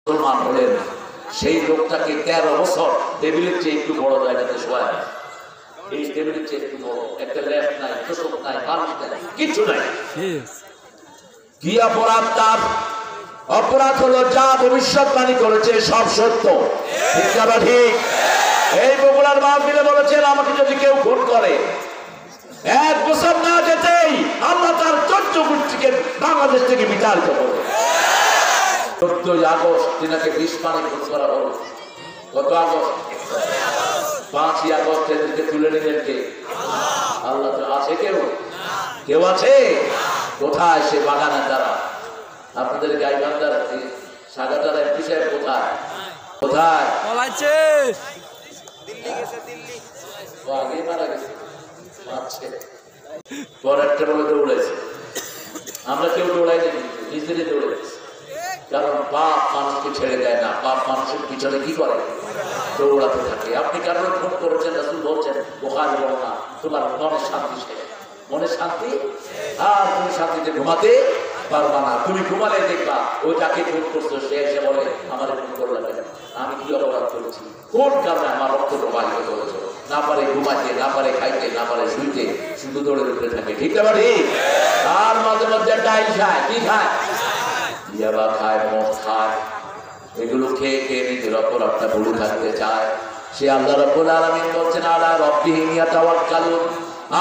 মুসলমান হলেন, সেই লোকটাকে 13 বছর টেবিলের চেয়ে একটু বড় জায়গাতে শোয়ায়। এই টেবিলের চেয়ে একটু বড়, একটা ল্যাপ নাই, তোষক নাই, বালিশ নাই, কিছু নাই। কি অপরাধ তার? অপরাধ হলো যা ভবিষ্যৎবাণী করেছে সব সত্য। ঠিক না ঠিক? এই বগুড়ার মাহফিলে বলেছেন, আমাকে যদি কেউ খুন করে 1 বছর না যেতেই আল্লাহ তার 14 গোষ্ঠীকে বাংলাদেশ থেকে বিতাড়িত করবে। 14 আগস্ট তিনাকে 20 পানি খুন করা হলো। কত আগস্ট? 5ই আগস্ট এদেরকে তুলে নিলেন কে? আল্লাহ। তো আছে কেউ? কেউ আছে? কোথায় সে বাগানে তারা? আপনাদের গাইবান্ধার সাগাতারা এমপি সাহেব কোথায়? কোথায়? আগে মারা গেছে, পরেরটা বলে দৌড়াইছে। আমরা কেউ দৌড়াই না, নিজেরই দৌড়াইছি। কারণ পাপ মানুষকে ছেড়ে দেয় না, পাপ মানুষের পিছনে কি করে? দৌড়াতে থাকে। আপনি কারণে ফোন করেছেন, রাসূল বলছেন বুখারী বর্ণনা, তোমার মনে শান্তি শেষ। মনে শান্তি, আর তুমি শান্তিতে ঘুমাতে পারবা না। তুমি ঘুমালে দেখবা ওই যাকে ফোন করছো সে এসে বলে আমার ফোন করলে কেন? আমি কি অপরাধ করেছি? কোন কারণে আমার রক্ত প্রবাহিত করেছো? না পারে ঘুমাইতে, না পারে খাইতে, না পারে শুইতে, শুধু দৌড়ে উঠতে থাকে। ঠিক না ঠিক? আর মাঝে মধ্যে ডাইল খায়, কি খায়? ইয়াবা খায়, মদ খায়। এগুলো খেয়ে খেয়ে নিজের অপরাধটা ভুলে থাকতে চায়। সে আল্লাহ রাব্বুল আলামিন বলছেন আলা রাব্বিহিম ইয়াতাওয়াক্কালুন।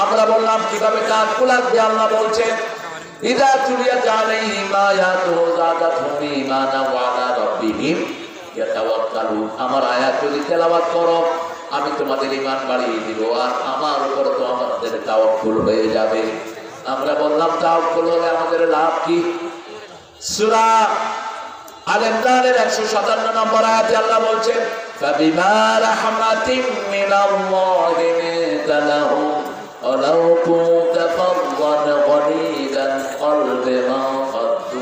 আমরা বললাম কিভাবে কাজ লাগবে? আল্লাহ বলছেন ইযা তুলিয়াত আলাইহিম আয়াতুহু যাদাতহুম ঈমানান ওয়া আলা রাব্বিহিম ইয়াতাওয়াক্কালুন। আমার আয়াত যদি তেলাওয়াত করো আমি তোমাদের ঈমান বাড়িয়ে দিব, আর আমার উপর তো আমাদের তাওয়াক্কুল হয়ে যাবে। আমরা বললাম তাওয়াক্কুল হলে আমাদের লাভ কি? সূরা আল ইমরানের 157 নম্বর আয়াতে আল্লাহ বলছেন ফাবিমা রাহমাতিন মিনাল্লাহি লিনতা লাহুম ওয়ালাউ কুনতা ফাদদান গলিযাল কলবি মা ফাদ্দু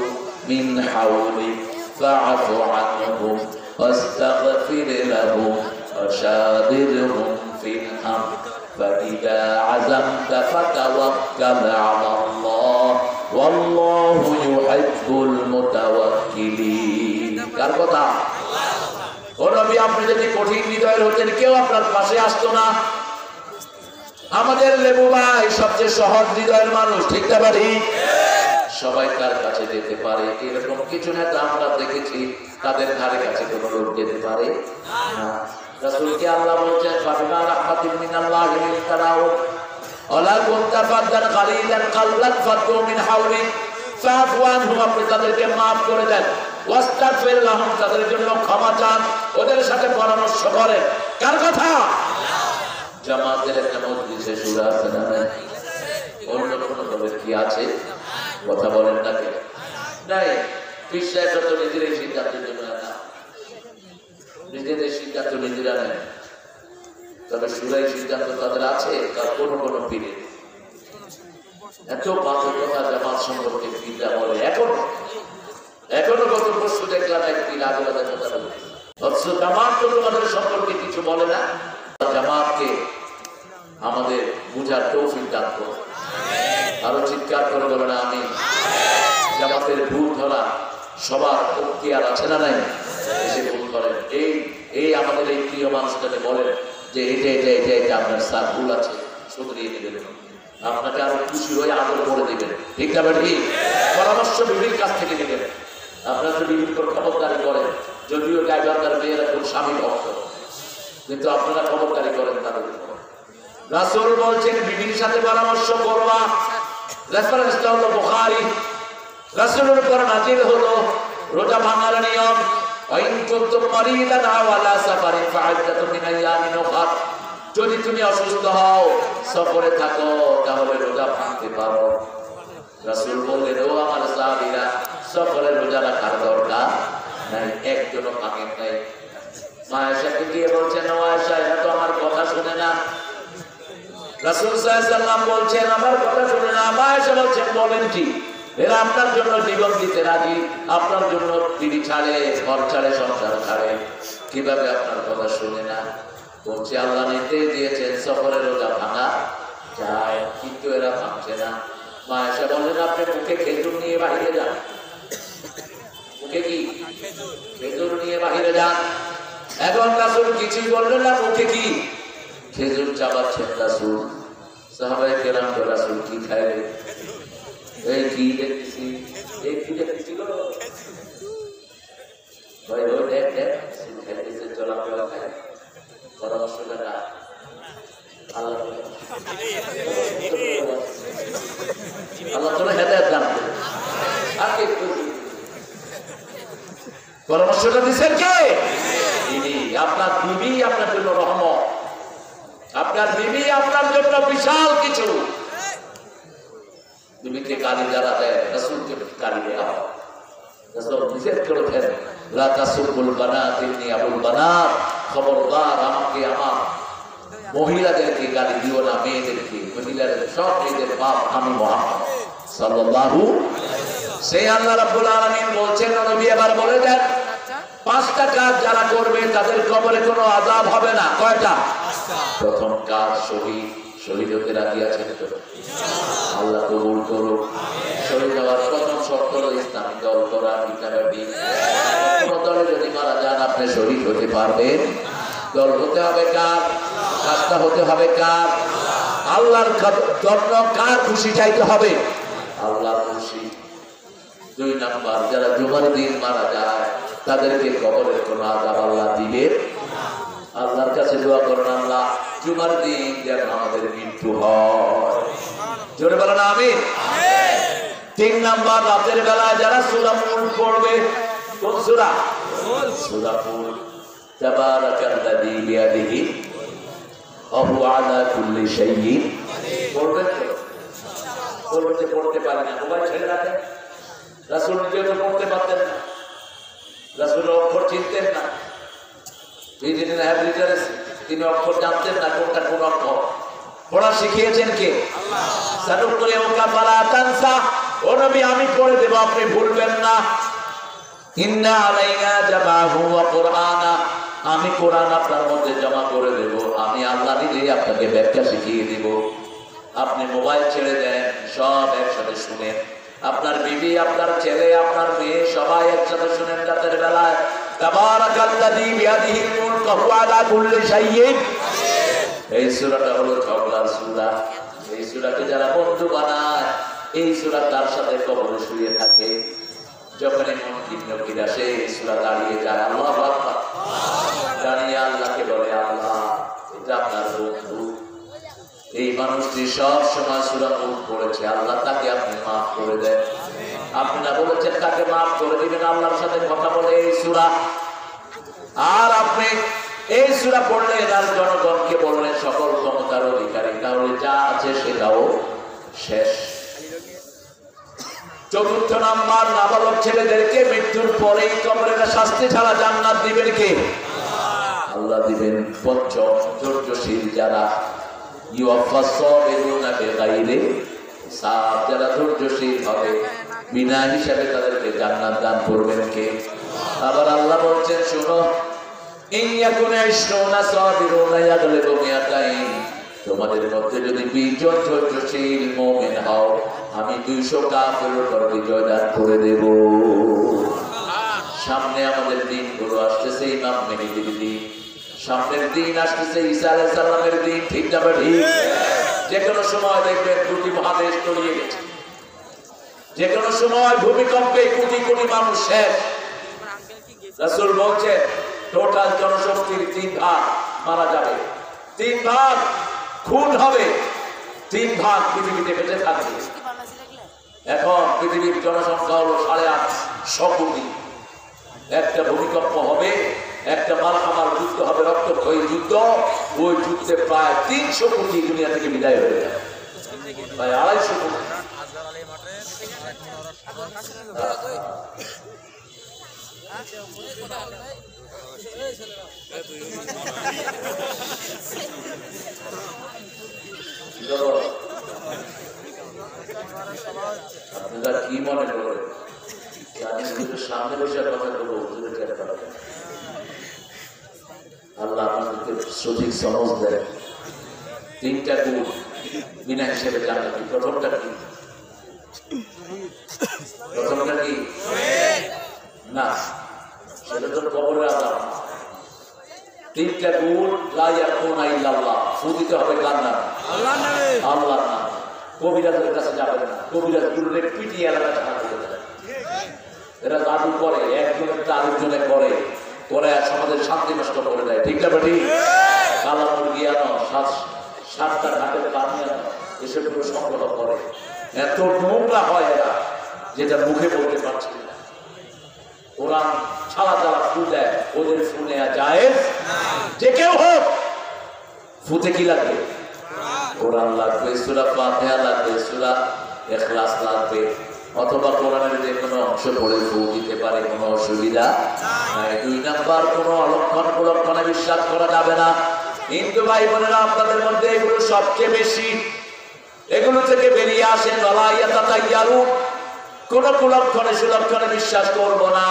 মিন হাওলিক ফাআফু আনহুম ওয়াস্তাগফির লাহুম ওয়াশাবিরহুম ফিল আমর فإذا عزمت فتوكل على الله والله يحب المتوكلين। কার কথা? ও নবী, আপনি যদি কঠিন হৃদয়ের হতেন কেউ আপনার পাশে আসতো না। আমাদের লেবু ভাই সবচেয়ে সহজ হৃদয়ের মানুষ। ঠিক না বাড়ি? সবাই তার কাছে যেতে পারে, এরকম কিছু নেতা আমরা দেখেছি তাদের ধারে কাছে কোনো লোক যেতে পারে না। রাসূলকে আল্লাহ বলেছেন ফাবিমা রাহমাতিন মিনাল্লাহি লিনতা লাহুম ওয়ালা কুনতা ফাদ্দান গালিযাল কলবি ফাদ্দু মিন হাওলিক ফাআফু আনহুম। আপনি তাদেরকে মাফ করে দেন, ওয়াস্তাগফির লাহুম, তাদের জন্য ক্ষমা চান, ওদের সাথে পরামর্শ করেন। কার কথা? জামাতের একটা মজলিসে সূরা আছে না? অন্য কোনো দলের কি আছে? কথা বলেন না কেন? নাই। পীর সাহেব তো নিজেরাই সিদ্ধান্তের জন্য না, নিজেদের সিদ্ধান্ত নিজেরা নেয়। তবে সুরাই সিদ্ধান্ত তাদের আছে, তার কোনো কোনো পীরে এত বাজে কথা জামাত সম্পর্কে পীররা বলে। এখনো গত পরশু দেখলাম এক পীর আগে কথা বলে, অথচ জামাত তো তোমাদের সম্পর্কে কিছু বলে না। জামাতকে আমাদের বুঝার তৌফিক দান করো। আরো চিৎকার করে বলে না আমি। জামাতের ভুল ধরা সবার অক্তিয়ার আছে না নাই? এসে ভুল করেন। এই আমাদের এই প্রিয় মানুষটাকে বলেন যে এটা আপনার স্যার ভুল আছে, শুধরিয়ে নেবেন। আপনাকে আরো খুশি হয়ে আদর করে দিবেন। ঠিক না ঠিক? পরামর্শ বিবির কাছ থেকে নেবেন। আপনারা তো বিবির উপর খবরদারি করেন, যদিও গাইবান্ধার মেয়েরা খুব স্বামী ভক্ত, কিন্তু আপনারা খবরদারি করেন তাদের উপর। রাসূল বলছেন বিবির সাথে পরামর্শ করবা। রেফারেন্সটা হলো বুখারী। রাসূলের উপর নাযিল হলো রোজা ভাঙার নিয়ম। যদি তুমি অসুস্থ হও, সফরে থাকো, তাহলে রোজা ভাঙতে পারো। রাসূল বললেন ও আমার সাহাবীরা, সফরে রোজা রাখার দরকার নাই, একজনও ভাঙেন নাই। মা আয়েশাকে গিয়ে বলছেন ও আয়েশা, এরা তো আমার কথা শুনে না। রাসূল সাল্লাল্লাহু আলাইহি ওয়াসাল্লাম বলছেন আমার কথা শুনে না। মা আয়েশা বলছেন বলেন কি? এরা আপনার জন্য জীবন দিতে রাজি, আপনার জন্য বিড়ি ছাড়ে, ঘর ছাড়ে, সংসার ছাড়ে, কিভাবে আপনার কথা শুনে না? বলছে আল্লাহ নির্দেশ দিয়েছেন সফরে রোজা ভাঙা যায়, কিন্তু এরা ভাঙছে না। মা আয়েশা বললেন আপনি মুখে খেজুর নিয়ে বাইরে যান। মুখে কি খেজুর নিয়ে বাহিরে যান। এখন রাসূল কিছুই বললেন না, মুখে কি খেজুর চাবাচ্ছেন রাসূল। সাহাবায়ে কেরাম তো রাসূল কি খায়, এই কি দেখতেছি, এই কি দেখতেছিল ভাই, ওই দেখ দেখ খাইতেছে, চলাফেরা খায়, পরামর্শটা আল্লাহ আল্লাহ তোরা হেদায়েত দান করুন। আর কে পরামর্শটা দিচ্ছেন কে? আপনার বিবি আপনার জন্য রহমত, আপনার বিবি আপনার জন্য বিশাল কিছু। বিবিকে গালি যারা দেয়, রাসূলকে গালি দেয়া হয়। রাসূল নিষেধ করেছেন, লা তাসুবুল বানাত ইন্নী আবুল বানাত, খবরদার আমাকে আমার মহিলাদেরকে গালি দিও না, মেয়েদেরকে, মহিলাদের সব মেয়েদের বাপ আমি মুহাম্মদ সাল্লাল্লাহু আলাইহি ওয়াসাল্লাম। সেই আল্লাহ রাব্বুল আলামিন বলছেন, নবী এবার বলে দেন, 5টা কাজ যারা করবে তাদের কবরে কোনো আযাব হবে না। কয়টা? প্রথম কাজ শহীদ। শহীদ হতে রাজি আছেন তো? আল্লাহ কবুল করুন। শহীদ হওয়ার প্রথম শর্ত হলো ইসলামী দল করা, কিতাবের দিন। কোন দলে যদি মারা যান আপনি শহীদ হতে পারবেন? দল হতে হবে কার? কাজটা হতে হবে কার? আল্লাহর জন্য কার খুশি চাইতে হবে? আল্লাহর খুশি। 2 নাম্বার, যারা জুমার দিন মারা যায় তাদেরকে কবরের কোন আযাব আল্লাহ দিবেন। আল্লাহর কাছে দোয়া করুন, আল্লাহ জুমার দিন যেন আমাদের মৃত্যু হয়। জোরে বলেন আমিন। 3 নাম্বার, রাতের বেলা যারা সূরা মুলক পড়বে। কোন সূরা? সূরা মুলক। তাবারাকাল্লাযী বিয়াদিহি ওয়া হুয়া আলা কুল্লি শাইইন। পড়বেন তো? পড়তে পারেন না, মোবাইল ছেড়ে রাখেন। রাসূল নিজে তো পড়তে পারতেন না, রাসূল অক্ষর চিনতেন না, তিনি অক্ষর জানতেন না, কোনটা কোন অক্ষর। পড়া শিখিয়েছেন কে? আল্লাহ। ও নবী আমি পড়ে দেব, আপনি ভুলবেন না। ইন্না আলাইনা জামাহু ওয়া কুরআনা, আমি কোরআন আপনার মধ্যে জমা করে দেব। আমি আল্লাহ নিজেই আপনাকে ব্যাখ্যা শিখিয়ে দিব। আপনি মোবাইল ছেড়ে দেন, সব একসাথে শুনেন। আপনার বিবি, আপনার ছেলে, আপনার মেয়ে সবাই একসাথে শুনেন রাতের বেলায়। তাবারাকাল্লাযী বিয়াদিহিল মুলক ওয়া হুয়া আলা কুল্লি শাইইন। এই সূরাটা হলো ঝগড়ার সূরা। এই সূরাকে যারা বন্ধু বানায়, এই সূরা তার সাথে কবরে শুয়ে থাকে। যখন মুনকির নকির আসে, এই সূরা দাঁড়িয়ে যায়, আল্লাহু আকবার, দাঁড়িয়ে আল্লাহকে বলে, আল্লাহ এটা আপনার বন্ধু, এই মানুষটি সব সময় সূরা মুলক পড়েছে, আল্লাহ তাকে আপনি মাফ করে দেন। আপনি না বলেছেন তাকে মাফ করে দিবেন, আল্লাহর সাথে কথা বলে এই সূরা। আর আপনি এই সূরা পড়লে তার জনগণকে বললেন সকল ক্ষমতার অধিকারী, তাহলে যা আছে সেটাও শেষ। 4 নাম্বার, নাবালক ছেলেদেরকে মৃত্যুর পরেই কবরের শাস্তি ছাড়া জান্নাত দিবেন কে? আল্লাহ দিবেন। 5, ধৈর্যশীল যারা, ইউওয়াফাস সাবিরুনা বিগাইরি হিসাব, যারা ধৈর্যশীল হবে বিনা হিসাবে তাদেরকে জান্নাত দান করবেন কে? আবার আল্লাহ বলছেন, শুনো, ইন ইয়াকুনা 20 সাবিরুনা ইয়াগলিবু মিয়াতাইন, তোমাদের মধ্যে যদি 20 জন ধৈর্যশীল মুমিন হও, আমি 200 কাফেরের উপর বিজয় দান করে দেব। সামনে আমাদের দিনগুলো আসতেছে, ইমাম মেহেদীর দিন, সামনের দিন আসতেছে ঈসা আলাইহিস সালামের দিন, ঠিক না ঠিক? যে কোনো সময় দেখবেন 2টি মহাদেশ তলিয়ে গেছে, যে কোনো সময় ভূমিকম্পে কোটি কোটি মানুষ শেষ। রাসূল বলছেন টোটাল জনশক্তির 3 ভাগ মারা যাবে, 3 ভাগ খুন হবে, 3 ভাগ পৃথিবীতে বেঁচে থাকবে। এখন পৃথিবীর জনসংখ্যা হলো 850 কোটি। একটা ভূমিকম্প হবে, একটা মালহামার যুদ্ধ হবে, রক্তক্ষয়ী যুদ্ধ, ওই যুদ্ধে প্রায় 300 কোটি দুনিয়া থেকে বিদায় হয়ে যায়, প্রায় 250 কোটি। আপনারা কি মনে করেন সামনে বসে কথা বলবো? আল্লাহ আপনাদেরকে সঠিক সমজ দেয়। 3টা গুণ বিনা হিসেবে জানা কি? প্রথমটা কি? প্রথমটা কি? না, সেটা তো কবরের আযাব। তিনটা গুণ লা ইয়াকুনা ইল্লাল্লাহ, ফু দিতে হবে কার নাম? আল্লাহর নামে। আল্লাহর নাম। কবিরাজের কাছে যাবেন না, কবিরাজ গুলোরে পিটিয়ে এলাকা ছাড়া করে দেয়। এরা জাদু করে, একজনের আরেকজনে করে করে সমাজের শান্তি নষ্ট করে দেয়। ঠিক না ঠিক? কালা মুরগি আনো, সাতটা ঘাটের পানি আনো, এসবগুলো সংগ্রহ করে। এত নোংরা হয় এরা, যেটা মুখে বলতে পারছে না। কোরআন ছাড়া যারা ফু দেয়, ওদের ফু নেওয়া জায়েজ না। যে কেউ হোক, ফুতে কি লাগবে? কোরআন লাগবে, সূরা ফাতিহা লাগবে, সূরা ইখলাস লাগবে, অথবা কোরআনের যে কোনো অংশ পড়ে ফু দিতে পারে, কোনো অসুবিধা নাই। 2 নাম্বার, কোনো অলক্ষণ কুলক্ষণে বিশ্বাস করা যাবে না। হিন্দু ভাই বোনেরা, আপনাদের মধ্যে এগুলো সবচেয়ে বেশি, এগুলো থেকে বেরিয়ে আসেন। কোন কুলক্ষণে সুলক্ষণে বিশ্বাস করব না।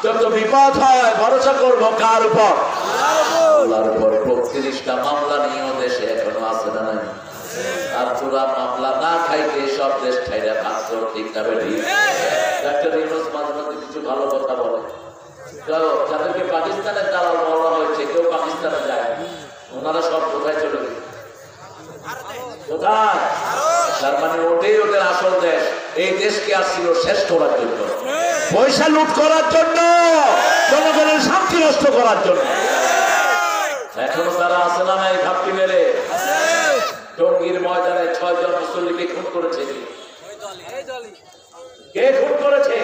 যত বিপদ হয় ভরসা করব কার উপর? আল্লাহর উপর। 35টা মামলা নিয়েও দেশে এখনো আছে না নাই? আর পুরা মামলা না খাইতে সব দেশ ছাইরা ভাগছো। ঠিক না বেটি? ডাক্তার ইউনূস মাঝে মাঝে কিছু ভালো কথা বলে। যাদেরকে পাকিস্তানের দালাল বলা হয়েছে, কেউ পাকিস্তানে যায়, ওনারা সব কোথায় চলে গেছে? কোথায়? তার মানে ওটাই ওদের আসল দেশ। এই দেশকে আসছিল শেষ করার জন্য, পয়সা লুট করার জন্য, জনগণের শান্তি নষ্ট করার জন্য। এখনো তারা আছে না নাই? ঘাপটি মেরে টঙ্গীর ময়দানে 6 জন মুসল্লিকে খুন করেছে। কে খুন করেছে?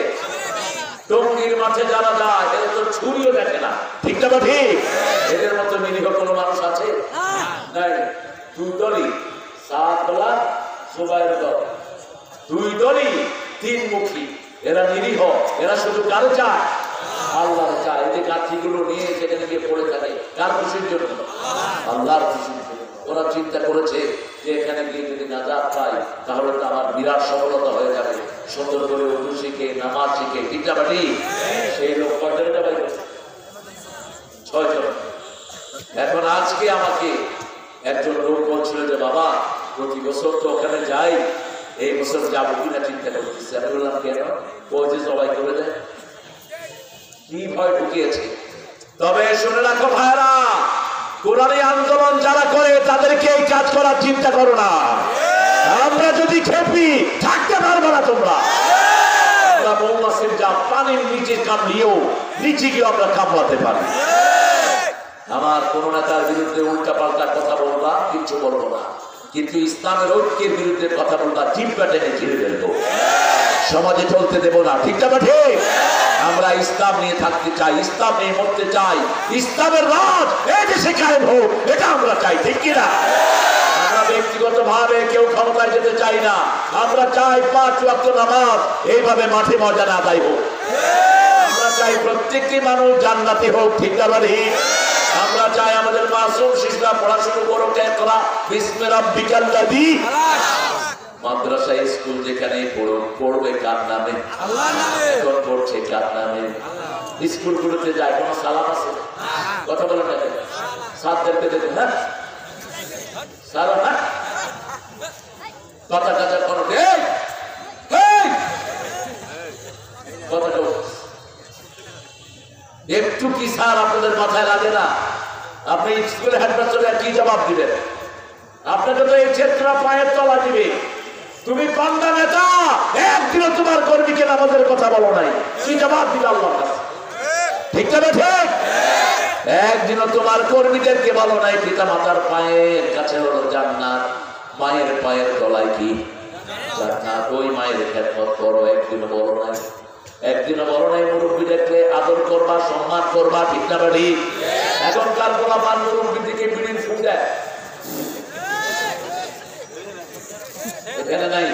টঙ্গীর মাঠে যারা যায়, এরা তো ছুরিও দেখে না। ঠিক না ঠিক? এদের মতো নিরীহ কোনো মানুষ আছে? নাই। 2 দলই, সাতলা সুবাইর দল, 2 দলই 3 মুখী। এরা নিরীহ, এরা শুধু কারো চায়? আল্লাহর চায়। এই যে কাঠিগুলো নিয়ে সেখানে গিয়ে পড়ে থাকে, কার খুশির জন্য? আল্লাহর খুশির জন্য। ওরা চিন্তা করেছে যে এখানে গিয়ে যদি নাজাত পাই, তাহলে তো আমার বিরাট সফলতা হয়ে যাবে। সুন্দর করে উর্দু শিখে, নামাজ শিখে। তিনটা বাড়ি সেই লোক কয়টা বাড়ি? 6 জন। এখন আজকে আমাকে একজন লোক বলছিল যে বাবা, প্রতি বছর তো ওখানে যাই, এই বছর যাবো কিনা চিন্তা করতেছি। আমি বললাম কেন? ও যে সবাই করে দেয়, কি ভয় ঢুকিয়েছে। তবে শুনে রাখো ভাইরা, কোরআনী আন্দোলন যারা করে তাদেরকে এই কাজ করার চিন্তা করো না। আমরা যদি খেপি, থাকতে পারবো না তোমরা। আমরা মৌমাছির যা পানির নিচে কামড়িয়েও নিচে গিয়ে আমরা কামড়াতে পারি। আমার কোন নেতার বিরুদ্ধে উল্টা পাল্টা কথা বলবা, কিচ্ছু বলবো না। কিন্তু ইসলামের ঐক্যের বিরুদ্ধে কথা বলবা, জিম্পা টেনে ঝিরে ফেলবো, সমাজে চলতে দেবো না। ঠিক না ঠিক? আমরা ইসলাম নিয়ে থাকতে চাই, ইসলাম নিয়ে মরতে চাই। ইসলামের রাজ এই দেশে কায়েম হোক, এটা আমরা চাই। ঠিক কিনা? আমরা ব্যক্তিগত ভাবে কেউ ক্ষমতায় যেতে চাই না। আমরা চাই 5 ওয়াক্ত নামাজ এইভাবে মাঠে ময়দানে আদায় হোক। আমরা চাই প্রত্যেকটি মানুষ জান্নাতি হোক। ঠিক না ঠিক? আমরা চাই আমাদের মাসুম শিশুরা পড়াশোনা করুক, একলা বিসমি রাব্বিকাল্লাযী। মাদ্রাসা স্কুল যেখানে পড়বে কার নামে? আল্লাহর নামে। এখন পড়ছে কার নামে? স্কুলগুলোতে যায় কোনো সালাম আছে? কথা বলেন না, ছাত্রদেরকে দেখুন। হ্যাঁ, সালাম। হ্যাঁ, কথা কাজা করো। কথা একটু কি স্যার আপনাদের মাথায় লাগে না? আপনি স্কুলে হেডমাস্টার কি জবাব দিবেন? আপনাকে তো এই ক্ষেত্রে পায়ের তলা দিবে। তুমি বান্দা নেতা, একদিনও তোমার কর্মীকে নামাজের কথা বলো নাই, কি জবাব দিবে আল্লাহর কাছে? ঠিক না ঠিক? একদিনও তোমার কর্মীদেরকে বলো নাই পিতা মাতার পায়ের কাছে হলো জান্নাত, মায়ের পায়ের তলায় কি জান্নাত, ওই মায়ের খেদমত করো। একদিনও বলো নাই। একদিনও বলো নাই মুরব্বী দেখলে আদর করবা, সম্মান করবা। ঠিক না ঠিক? এখনকার গোলাপান মুরব্বীর দিকে বিড়ির ফুল দেয়, এখানে নাই।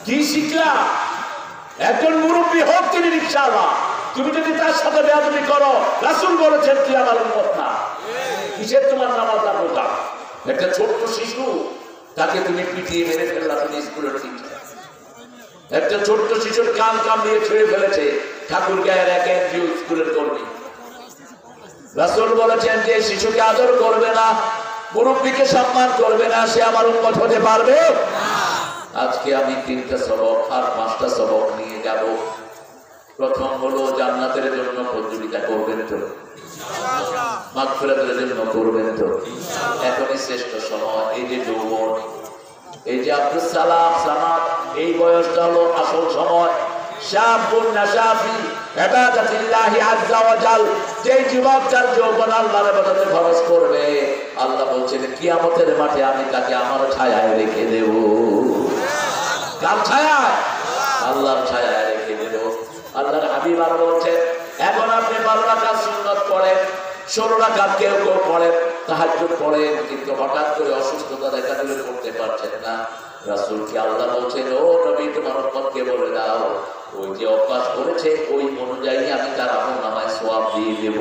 কি শিখলা? একজন মুরব্বী হোক তিনি রিকশাওয়ালা, তুমি যদি তার সাথে বেয়াদবি করো, রাসূল বলেছেন কি আমার উম্মত না। কিসের তোমার নামাজ লাগোটা? একটা ছোট্ট শিশু, তাকে তুমি পিটিয়ে মেরে ফেললা, তুমি স্কুলের টিচার। একটা ছোট্ট শিশুর কান কামড়িয়ে ছেড়ে ফেলেছে ঠাকুর গায়ের এক এনজিও স্কুলের কর্মী। রাসূল বলেছেন যে শিশুকে আদর করবে না, মুরব্বীকে সম্মান করবে না, সে আমার উম্মত হতে পারবে না। আজকে আমি 3টা সবক আর 5টা সবক নিয়ে যাব। প্রথম হলো জান্নাতের জন্য প্রতিযোগিতা করবেন তো, মাগফিরাতের জন্য করবেন তো। এখনই শ্রেষ্ঠ সময়। এই যে যৌবন, এই যে আব্দুল সালাম সামাদ, এই বয়সটা হলো আসল সময়। শাবুন নাশাফি ইবাদাতিল্লাহি আযজা ওয়া জাল, যে যুবক তার যৌবন আল্লাহর ইবাদতে খরচ করবে, আল্লাহ বলছেন কিয়ামতের মাঠে আমি তাকে আমার ছায়ায় রেখে দেব। কার ছায়ায়? আল্লাহর ছায়ায় রেখে দেব। আল্লাহর হাবিব আর বলছেন, এখন আপনি 12 রাকাত সুন্নাত পড়েন, 16 রাকাত কেউ কেউ পড়েন, তাহাজ্জুদ পড়েন, কিন্তু হঠাৎ করে অসুস্থতা দেখা দিলে করতে পারছেন না। রাসূল কি আল্লাহ বলছেন, ও নবী তোমার উম্মতকে বলে দাও, ওই যে অভ্যাস করেছে ওই অনুযায়ী আমি তার আমলনামায় সওয়াব দিয়ে দেব।